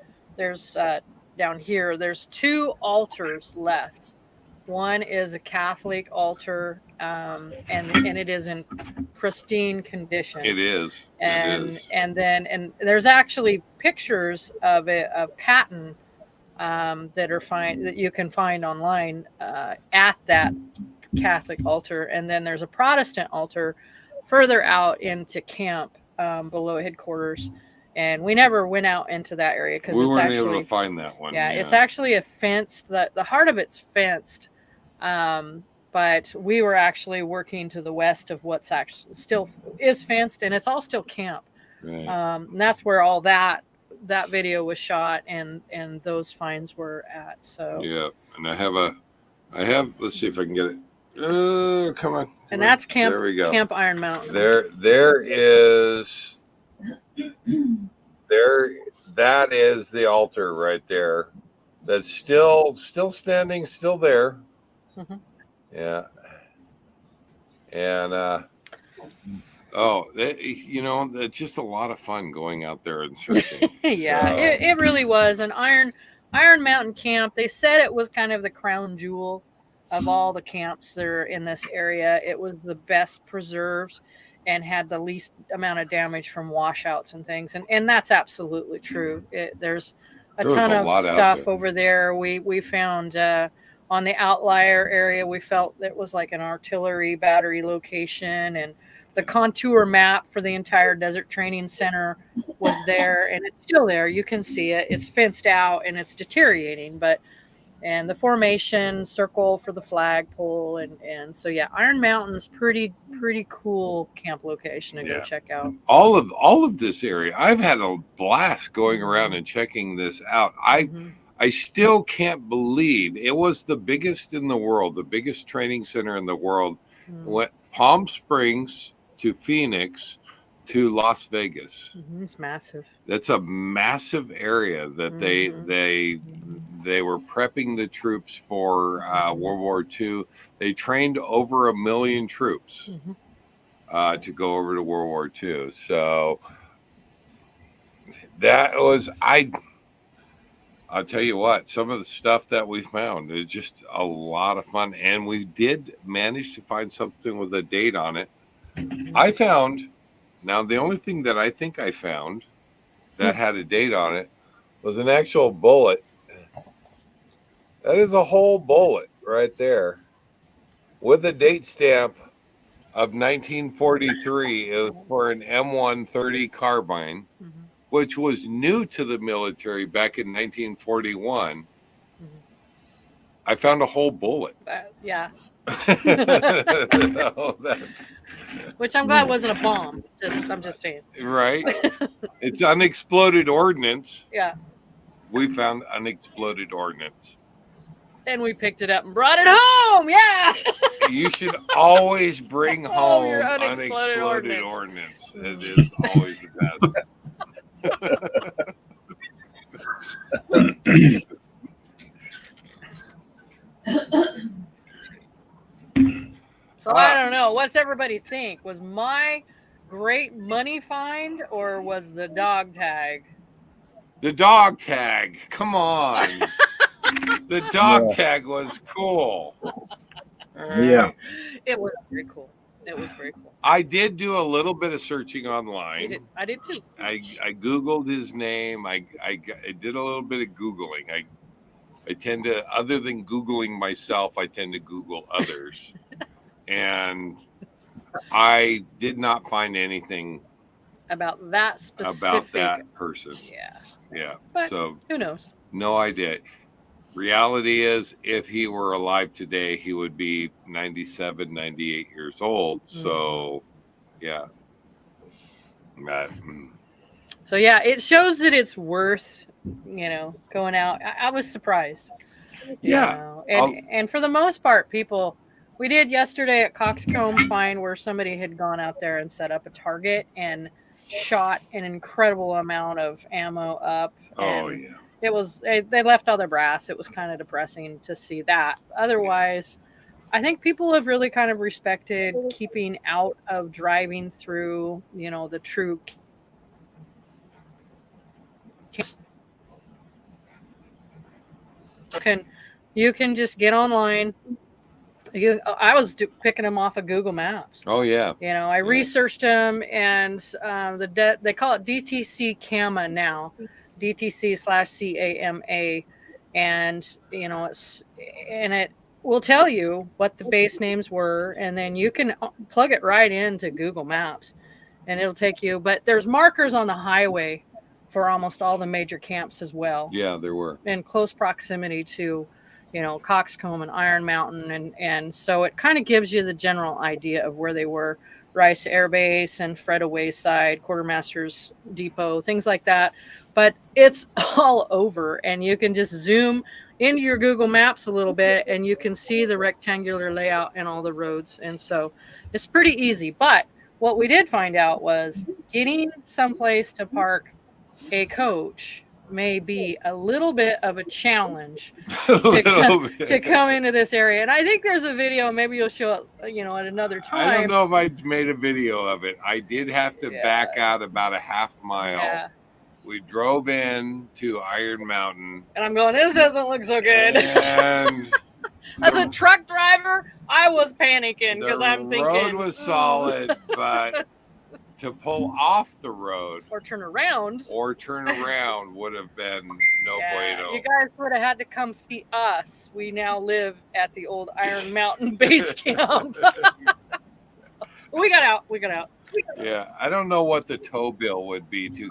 down here, there's 2 altars left. One is a Catholic altar, and it is in pristine condition. It is. And then there's actually pictures of a paten that you can find online at that Catholic altar, and then there's a Protestant altar further out into camp below headquarters. And we never went out into that area because we it's weren't actually able to find that one. Yeah, it's actually a fenced. The heart of it's fenced. But we were actually working to the west of what's actually still is fenced, and it's all still camp. Right. And that's where all that video was shot, and those finds were at. So Yeah, and I have. Let's see if I can get it. Come on. and that's camp. There we go. Camp Iron Mountain. There is. That is the altar right there. That's still standing, still there. Mm-hmm. Yeah. And it's just a lot of fun going out there and searching. Yeah, So, it really was an Iron Mountain camp. They said it was kind of the crown jewel of all the camps that are in this area. It was the best preserved and had the least amount of damage from washouts and things. And that's absolutely true. There's a There was ton a of lot out stuff there. over there. We found on the outlier area, we felt it was like an artillery battery location, and the contour map for the entire Desert Training Center was there, and it's still there. You can see it. It's fenced out and it's deteriorating, and the formation circle for the flagpole, and so yeah, Iron Mountain's pretty cool camp location to go check out. all of this area, I've had a blast going around and checking this out. I still can't believe it was the biggest in the world, the biggest training center in the world. Went Palm Springs to Phoenix to Las Vegas. It's massive. That's a massive area that they were prepping the troops for World War II. They trained over 1 million troops to go over to World War II. So that was I'll tell you what, some of the stuff that we found is just a lot of fun. And we did manage to find something with a date on it. I found, now the only thing that I think I found that had a date on it was an actual bullet. That is a whole bullet right there with a date stamp of 1943. It was for an M130 carbine, which was new to the military back in 1941. I found a whole bullet. Yeah. Oh, Which I'm glad wasn't a bomb. I'm just saying. Right? It's unexploded ordnance. Yeah. We found unexploded ordnance. And we picked it up and brought it home. Yeah. You should always bring All home your unexploded unexploded ordnance. It is always the best. So I don't know. What's everybody think? Was my great money find, or was the dog tag? The dog tag. Come on. The dog tag was cool. All Yeah. right. It was very cool. It was very cool. I did do a little bit of searching You online. did. I did too. I Googled his name. I did a little bit of Googling. I tend to, other than Googling myself, I tend to Google others. And I did not find anything About that specific. about that person. Yeah. Yeah. But So who knows? no idea. Reality is, if he were alive today, he would be 97, 98 years old. So, yeah. So yeah, it shows that it's worth, going out. I was surprised. Yeah. And for the most part, people, we did yesterday at Coxcomb find where somebody had gone out there and set up a target and shot an incredible amount of ammo up. Oh, and yeah. It was, they left all their brass. It was kind of depressing to see that. Otherwise, I think people have really kind of respected keeping out of driving through, the true. You can just get online. I was picking them off of Google Maps. Oh, yeah. I researched them, and they call it DTC CAMA now, DTC/CAMA, and it will tell you what the base names were, and then you can plug it right into Google Maps, and it'll take you. But there's markers on the highway for almost all the major camps as well. Yeah, there were. In close proximity to, Coxcomb and Iron Mountain. And so it kind of gives you the general idea of where they were. Rice Air Base and Freddo Wayside, Quartermaster's Depot, things like that. But it's all over, and you can just zoom into your Google Maps a little bit, and you can see the rectangular layout and all the roads. And so it's pretty easy. But what we did find out was getting someplace to park a coach may be a little bit of a challenge to come into this area. And I think there's a video, maybe you'll show it, at another time. I don't know if I made a video of it. I did have to back out about a half mile. Yeah. We drove in to Iron Mountain. And I'm going, this doesn't look so good. And as a truck driver, I was panicking because I'm thinking. The road was solid, but to pull off the road or turn around would have been no bueno. You guys would have had to come see us. We now live at the old Iron Mountain base camp. We got out. Yeah, I don't know what the tow bill would be to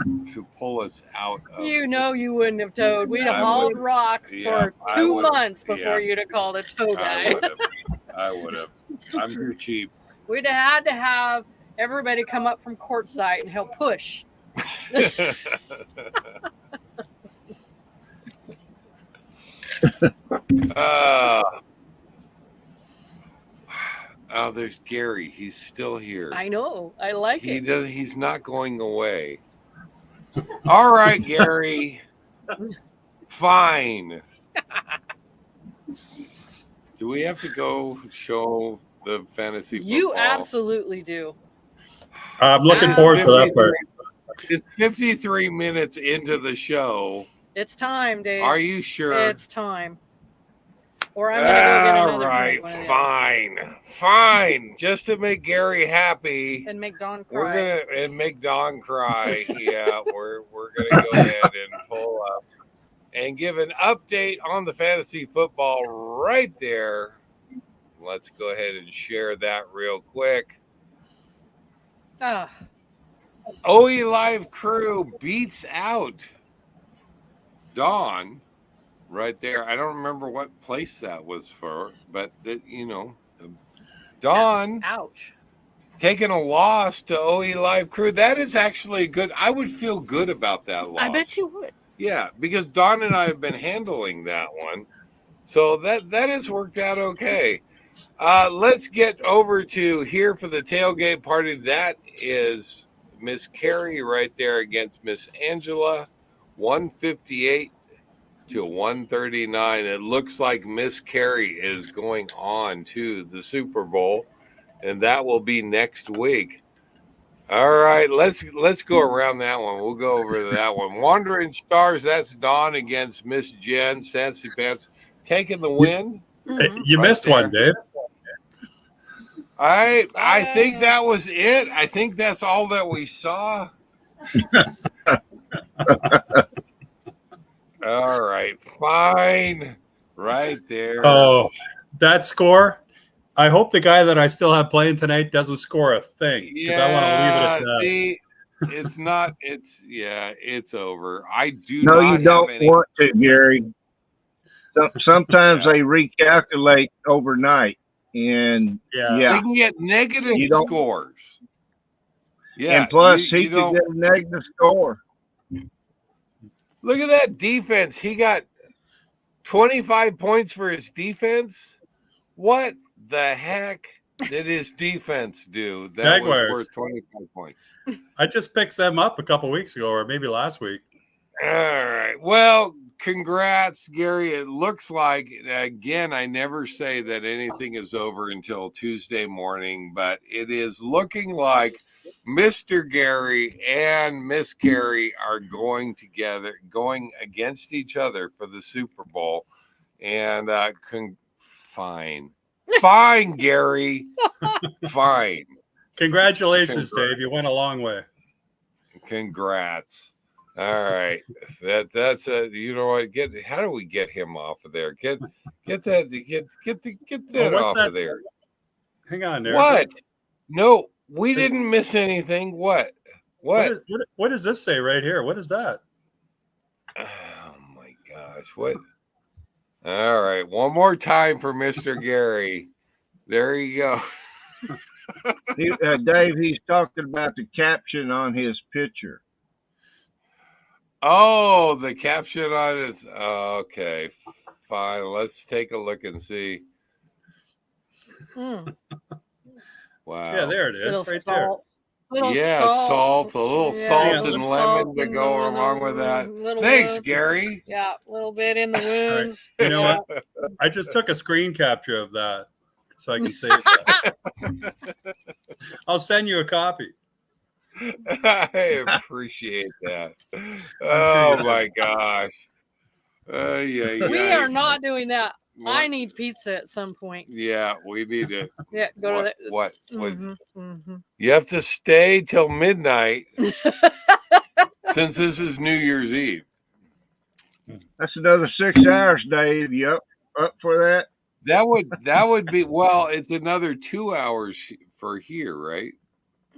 pull us out of. You wouldn't have towed. We'd have hauled rock for 2 months before you'd have called a tow guy. I would have. I'm too cheap. We'd have had to have everybody come up from Quartzsite and help push. Oh, there's Gary. He's still here. I know. I like it. He's not going away. All right, Gary. Fine. Do we have to go show the fantasy football? You absolutely do. I'm looking forward to that part. It's 53 minutes into the show. It's time, Dave. Are you sure? It's time. Or I'm going to go get another All right, fine. Just to make Gary happy. And make Dawn cry. Make Dawn cry. Yeah, we're going to go ahead and pull up and give an update on the fantasy football right there. Let's go ahead and share that real quick. OE Live Crew beats out Dawn right there. I don't remember what place that was for, but Dawn taking a loss to OE Live Crew. That is actually good. I would feel good about that loss. I bet you would. Yeah, because Dawn and I have been handling that one. So that has worked out okay. Let's get over to here for the tailgate party. That is Miss Carrie right there against Miss Angela, 158 to 139. It looks like Miss Carrie is going on to the Super Bowl, and that will be next week. All right, let's go around that one. We'll go over that one. Wandering Stars, that's Dawn against Miss Jen. Sassy Pants taking the win. You Right missed there. one, Dave. I think that was it. I think that's all that we saw. All right, fine. Right there. Oh, that score. I hope the guy that I still have playing tonight doesn't score a thing because I want to leave it at that. See, it's not. It's over. I do No, not you have don't any. want to, Gary. Sometimes they recalculate overnight, and They yeah, can get negative You don't- scores. Yeah, and plus you he could don't- get a negative score. Look at that defense. He got 25 points for his defense. What the heck did his defense do that Jaguars. was worth 25 points? I just picked them up a couple weeks ago, or maybe last week. All right. Well, congrats, Gary. It looks like, again, I never say that anything is over until Tuesday morning, but it is looking like Mr. Gary and Miss Gary are going against each other for the Super Bowl. And fine, Gary, fine. Congratulations, Congrats. Dave. You went a long way. Congrats. All right. That's you know what? How do we get him off of there? Get that what's off that? of there. Hang on there. What? No, we didn't miss anything. What? What does this say right here? What is that? Oh my gosh. What? All right. One more time for Mr. Gary. There you go. Dave, he's talking about the caption on his picture. Oh, the caption on it. Okay, fine. Let's take a look and see. Mm. Wow. Yeah, there it is, Little right salt. Little Yeah, salt, a little Yeah, salt little and salt lemon to in go the- along with that. little Thanks, bit. Gary. Yeah, a little bit in the wounds. You know Yeah. what? I just took a screen capture of that so I can save that. I'll send you a copy. I appreciate that. sure Oh you my gosh. We are not doing that. What? I need pizza at some point. Yeah, we need to. Yeah, go what, to the. what? Mhm. You have to stay till midnight since this is New Year's Eve. That's another 6 hours, Dave. You up for that? That would be well. It's another 2 hours for here, right?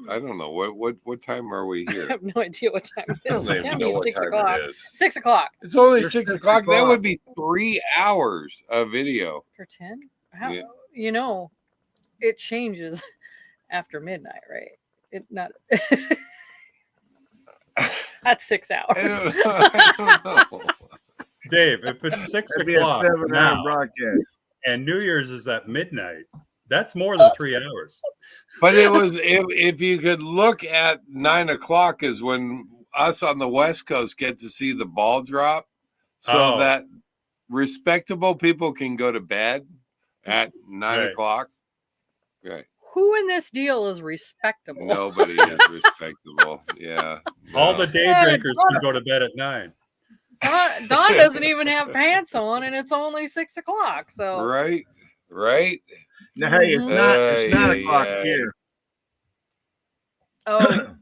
I don't know what time are we I here. have no idea what time it I is. don't It even can't know be what 6 time o'clock. it is. 6 o'clock It's only It's 6 6 o'clock. That o'clock. would be 3 hours of video. for 10. How Yeah. you know it changes after midnight, right? It not. That's 6 hours. I don't know. Dave, if it's 6 That'd be a o'clock 7-hour now broadcast. and New Year's is at midnight, that's more than 3 hours. But it was if you could look at 9 o'clock is when us on the West Coast get to see the ball drop, so Oh. that respectable people can go to bed at 9 Right. o'clock. Right. Who in this deal is respectable? Nobody is respectable. Yeah. All no. the day Yeah, drinkers it's can go to bed at 9. Don doesn't even have pants on, and it's only 6 o'clock. So Right. Now, hey, it's Mhm. not. It's 9 Ay, o'clock ay. here. oh,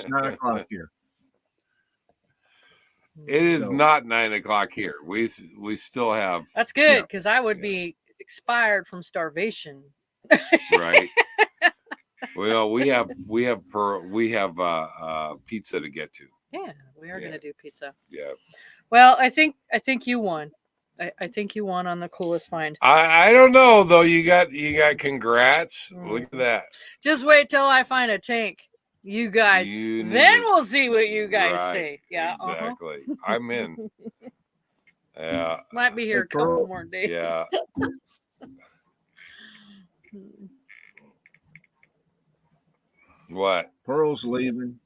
9 o'clock here. It is So- not 9 o'clock here. We still have that's good Yeah. because I would Yeah. be expired from starvation. right. Well, we have pizza to get to. Yeah, we are Yeah. gonna do pizza. Yeah. Well, I think you won. I think you won on the coolest find. I don't know though. You got congrats. Look at that. Just wait till I find a tank, you guys. You need Then to- we'll see what you guys Right, say. Yeah, exactly. I'm in. Yeah. Might be here a couple more days. Yeah. What? Pearl's leaving.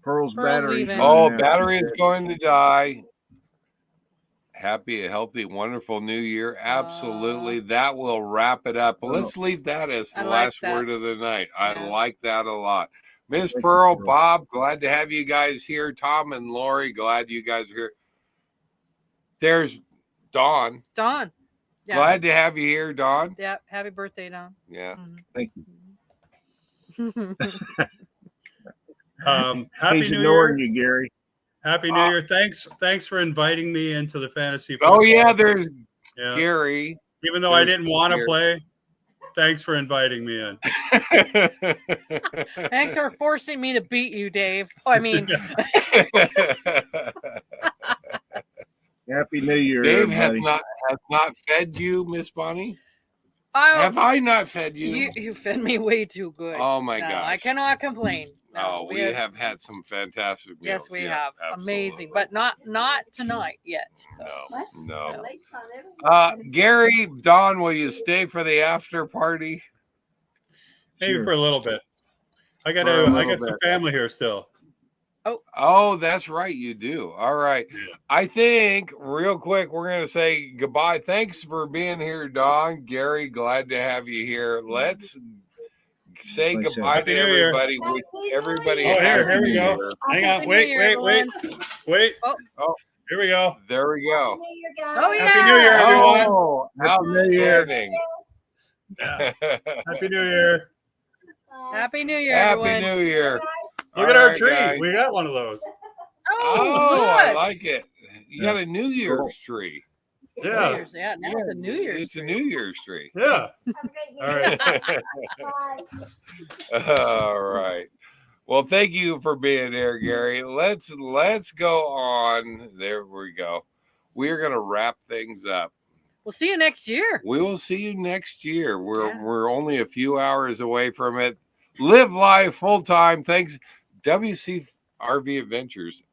Pearl's Pearl's battery. leaving. Oh, battery is going to die. Happy, healthy, wonderful new year. Absolutely. That will wrap it up. Let's leave that as the I like last that. word of the night. I Yeah. like that a lot. Miss Thank you, Pearl, Pearl. Bob, glad to have you guys here. Tom and Lori, glad you guys are here. There's Dawn. Dawn. Yeah. Glad to have you here, Dawn. Yeah. Happy birthday, Dawn. Yeah. Thank you. Happy He's New ignoring Year. you, Gary. Happy New Year. Thanks for inviting me into the fantasy Oh, football. yeah, there's Yeah. Gary. Even though I There's didn't want to Gary. play, thanks for inviting me in. Thanks for forcing me to beat you, Dave. Oh, I mean, Happy New Year, Dave has everybody. not fed you, Miss Bonnie. oh, Have I not fed you? you fed me way too good. Oh my No, gosh. I cannot complain. No, Oh, we have had some fantastic meals. Yes, we Yeah, have. Amazing, absolutely. but not tonight yet. So. No, no. Late's on everything. Gary, Dawn, will you stay for the after party? Maybe Sure. for a little bit. I got For a little some bit. family here still. Oh, that's right, you do. All right. Yeah. I think real quick, we're gonna say goodbye. Thanks for being here, Dawn. Gary, glad to have you here. Let's say Thanks, goodbye Happy to New Year. everybody. Happy Wish New everybody Year. Oh, here happy we New go. Year. Hang Happy on. New Wait. Year, Wait. Oh, Here we go. there we go. Happy New Year, guys. Oh, yeah. Happy New Year, everyone. Oh, Happy New Year. outstanding. Yeah. Happy New Year. Happy New Year, Happy everyone. New Year. Look All at our right, tree. guys. We got one of those. Oh, I good. like it. You got a New Year's tree. New Year's, yeah, now it's a New Year's. It's a New Year's tree. Yeah. Have a great New All Year. right. Bye. All right. Well, thank you for being here, Gary. Let's go on. There we go. We're gonna wrap things up. We'll see you next year. We will see you next year. Yeah. We're only a few hours away from it. Live life full time. Thanks, WC RV Adventures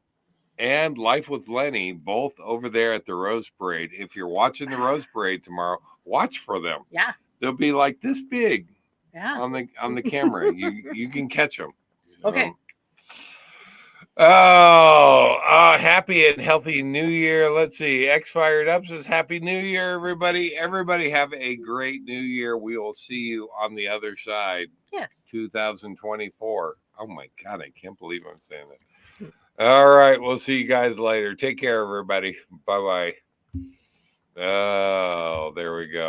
and Life with Lenny, both over there at the Rose Parade. If you're watching the Rose Parade tomorrow, watch for them. Yeah. They'll be like this big Yeah. on the camera. you can catch them. Okay. Happy and healthy New Year. Let's see. X Fired Up says Happy New Year, everybody. Everybody have a great New Year. We will see you on the other side. Yes. 2024. Oh my God, I can't believe I'm saying that. All right, we'll see you guys later. Take care, everybody. Bye-bye. Oh, there we go.